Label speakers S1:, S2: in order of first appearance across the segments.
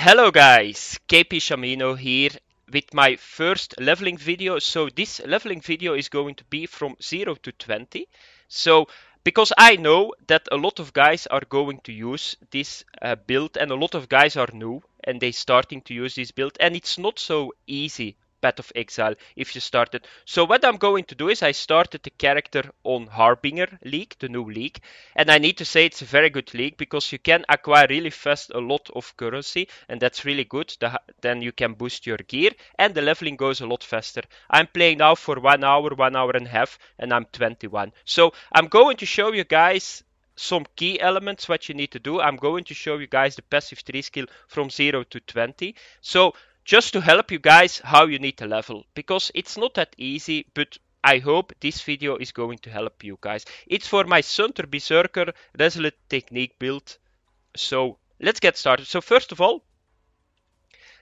S1: Hello guys, KpShamino here with my first leveling video. So this leveling video is going to be from 0 to 20. So because I know that a lot of guys are going to use this build and a lot of guys are new and they starting to use this build and it's not so easy. Path of Exile if you started. So what I'm going to do is I started the character on Harbinger League, the new league, and I need to say it's a very good league because you can acquire really fast a lot of currency and that's really good. Then you can boost your gear and the leveling goes a lot faster. I'm playing now for 1 hour, 1 hour and a half and I'm 21. So I'm going to show you guys some key elements what you need to do. I'm going to show you guys the passive 3 skill from 0 to 20. So just to help you guys how you need to level, because it's not that easy, but I hope this video is going to help you guys. It's for my Sunder Beserker Resolute Technique build. So let's get started. So first of all,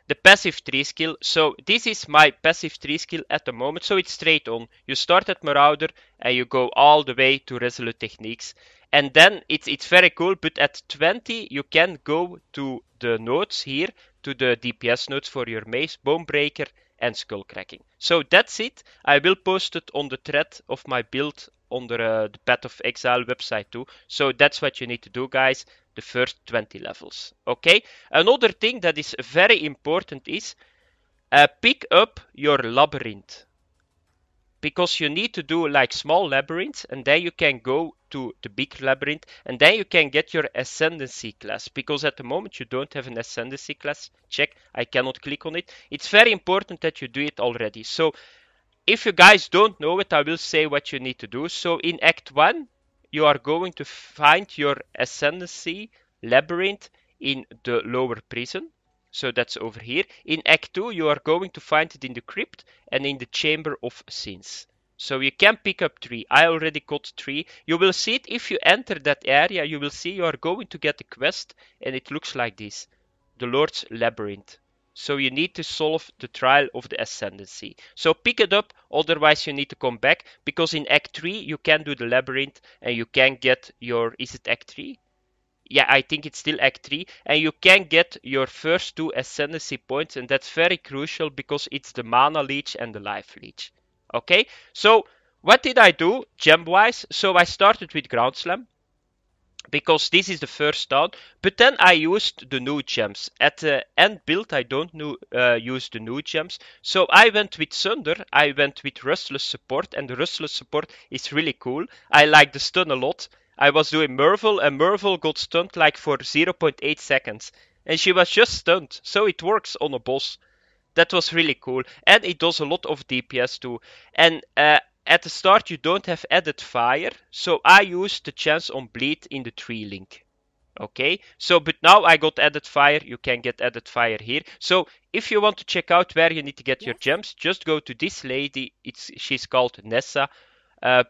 S1: the passive 3 skill. So this is my passive 3 skill at the moment. So it's straight on. You start at Marauder and you go all the way to Resolute Techniques. And then it's very cool, but at 20 you can go to the nodes here, to the DPS nodes for your Mace, Bonebreaker and Skull Cracking. So that's it. I will post it on the thread of my build under the Path of Exile website too. So that's what you need to do, guys, the first 20 levels. Okay? Another thing that is very important is pick up your labyrinth. Because you need to do like small labyrinths and then you can go to the big labyrinth and then you can get your Ascendancy class. Because at the moment you don't have an Ascendancy class. Check, I cannot click on it. It's very important that you do it already. So if you guys don't know it, I will say what you need to do. So in Act 1, you are going to find your Ascendancy labyrinth in the lower prison. So that's over here. In Act 2, you are going to find it in the crypt and in the Chamber of Sins. So you can pick up 3. I already got 3. You will see it if you enter that area. You will see you are going to get a quest and it looks like this. The Lord's Labyrinth. So you need to solve the trial of the Ascendancy. So pick it up, otherwise you need to come back. Because in Act 3 you can do the labyrinth and you can get your... Is it Act 3? Yeah, I think it's still Act 3. And you can get your first 2 Ascendancy points. And that's very crucial because it's the Mana Leech and the Life Leech. Okay, so what did I do gem-wise? So I started with Ground Slam. Because this is the first down, but then I used the new gems. At the end build, I don't use the new gems. So I went with Sunder, I went with Rustless Support, and the Rustless Support is really cool. I like the stun a lot. I was doing Mervel, and Mervel got stunned like for 0.8 seconds. And she was just stunned, so it works on a boss. That was really cool. And it does a lot of DPS too. And at the start you don't have added fire, so I used the chance on bleed in the 3 link. Okay, so but now I got added fire, you can get added fire here. So if you want to check out where you need to get your gems, just go to this lady, she's called Nessa.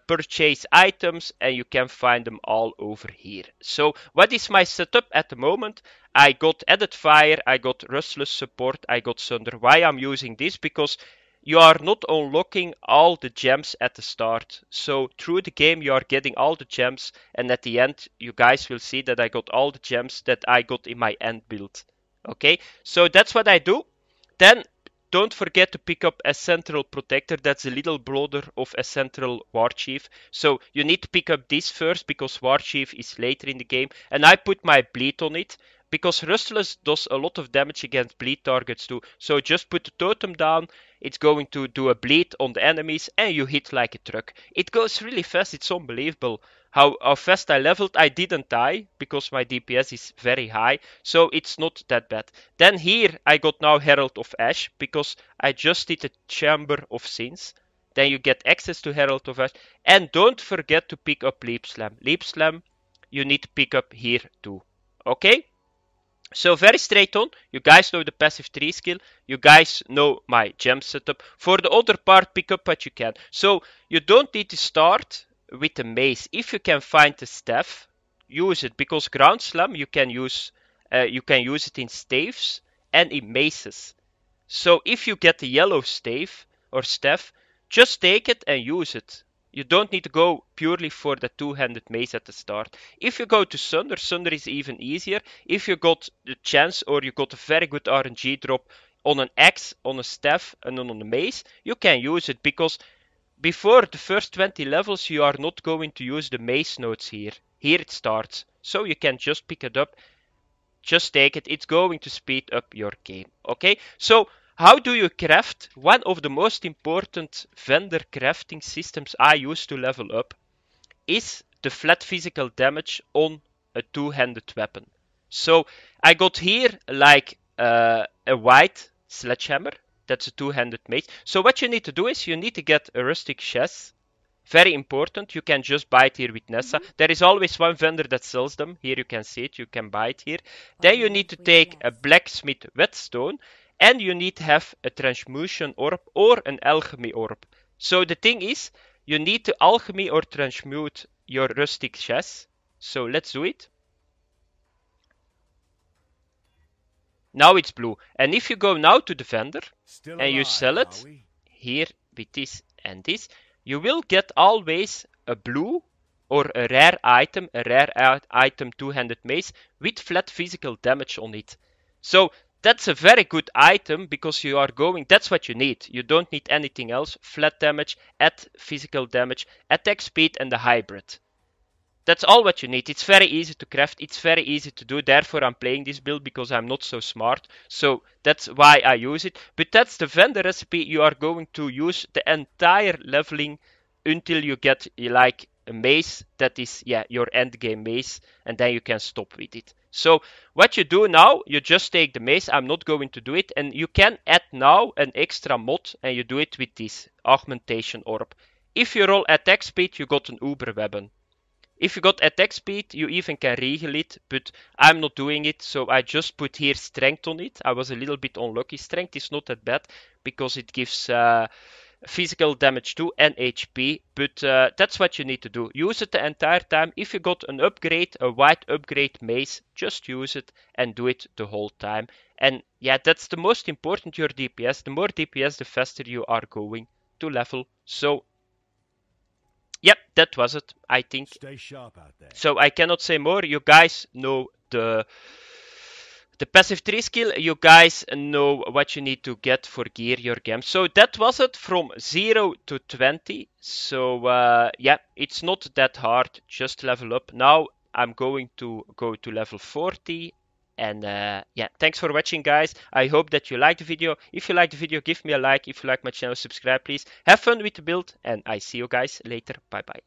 S1: Purchase items and you can find them all over here. So what is my setup at the moment? I got added fire, I got Rustless Support, I got Sunder. Why I'm using this? Because you are not unlocking all the gems at the start. So through the game you are getting all the gems and at the end you guys will see that I got all the gems that I got in my end build. Okay, so that's what I do. Then don't forget to pick up a Central Protector. That's a little brother of a Central War Chief. So you need to pick up this first because War Chief is later in the game. And I put my bleed on it because Rustless does a lot of damage against bleed targets too. So just put the totem down. It's going to do a bleed on the enemies and you hit like a truck. It goes really fast. It's unbelievable how fast I leveled. I didn't die because my DPS is very high. So it's not that bad. Then here I got now Herald of Ash because I just did a Chamber of Sins. Then you get access to Herald of Ash. And don't forget to pick up Leap Slam. Leap Slam you need to pick up here too. Okay? So very straight on, you guys know the passive 3 skill, you guys know my gem setup. For the other part, pick up what you can. So you don't need to start with the mace. If you can find the staff, use it, because Ground Slam you can use it in staves and in maces. So if you get the yellow stave or staff, just take it and use it. You don't need to go purely for the two-handed mace at the start. If you go to Sunder, Sunder is even easier. If you got the chance or you got a very good RNG drop on an axe, on a staff, and on a mace, you can use it, because before the first 20 levels you are not going to use the mace nodes here. Here it starts. So you can just pick it up, just take it. It's going to speed up your game. Okay, so how do you craft? One of the most important vendor crafting systems I use to level up is the flat physical damage on a two-handed weapon. So I got here like a white sledgehammer. That's a two-handed mace. So what you need to do is you need to get a rustic chest. Very important. You can just buy it here with Nessa. There is always one vendor that sells them. Here you can see it. You can buy it here. Then you need to take a blacksmith whetstone, and you need to have a transmutation orb or an alchemy orb. So the thing is, you need to alchemy or transmute your rustic chest. So let's do it. Now it's blue. And if you go now to the vendor and you sell it here with this and this, you will get always a blue or a rare item two-handed mace with flat physical damage on it. So that's a very good item, because you are going, that's what you need. You don't need anything else. Flat damage, add physical damage, attack speed, and the hybrid. That's all what you need. It's very easy to craft. It's very easy to do. Therefore, I'm playing this build, because I'm not so smart. So that's why I use it. But that's the vendor recipe you are going to use the entire leveling until you get like a mace that is, yeah, your end game mace. And then you can stop with it. So what you do now, you just take the mace. I'm not going to do it. And you can add now an extra mod, and you do it with this augmentation orb. If you roll attack speed, you got an uber weapon. If you got attack speed, you even can reheal it, but I'm not doing it, so I just put here strength on it. I was a little bit unlucky. Strength is not that bad, because it gives physical damage too and HP, but that's what you need to do. Use it the entire time. If you got an upgrade, a white upgrade mace, just use it and do it the whole time. And yeah, that's the most important, your DPS. The more DPS, the faster you are going to level. So yep, that was it, I think.
S2: Stay sharp out there.
S1: So I cannot say more. You guys know the passive 3 skill. You guys know what you need to get for gear your game. So that was it from 0 to 20. So yeah, it's not that hard. Just level up. Now I'm going to go to level 40. And yeah, thanks for watching, guys. I hope that you liked the video. If you liked the video, give me a like. If you like my channel, subscribe, please. Have fun with the build, and I see you guys later. Bye bye.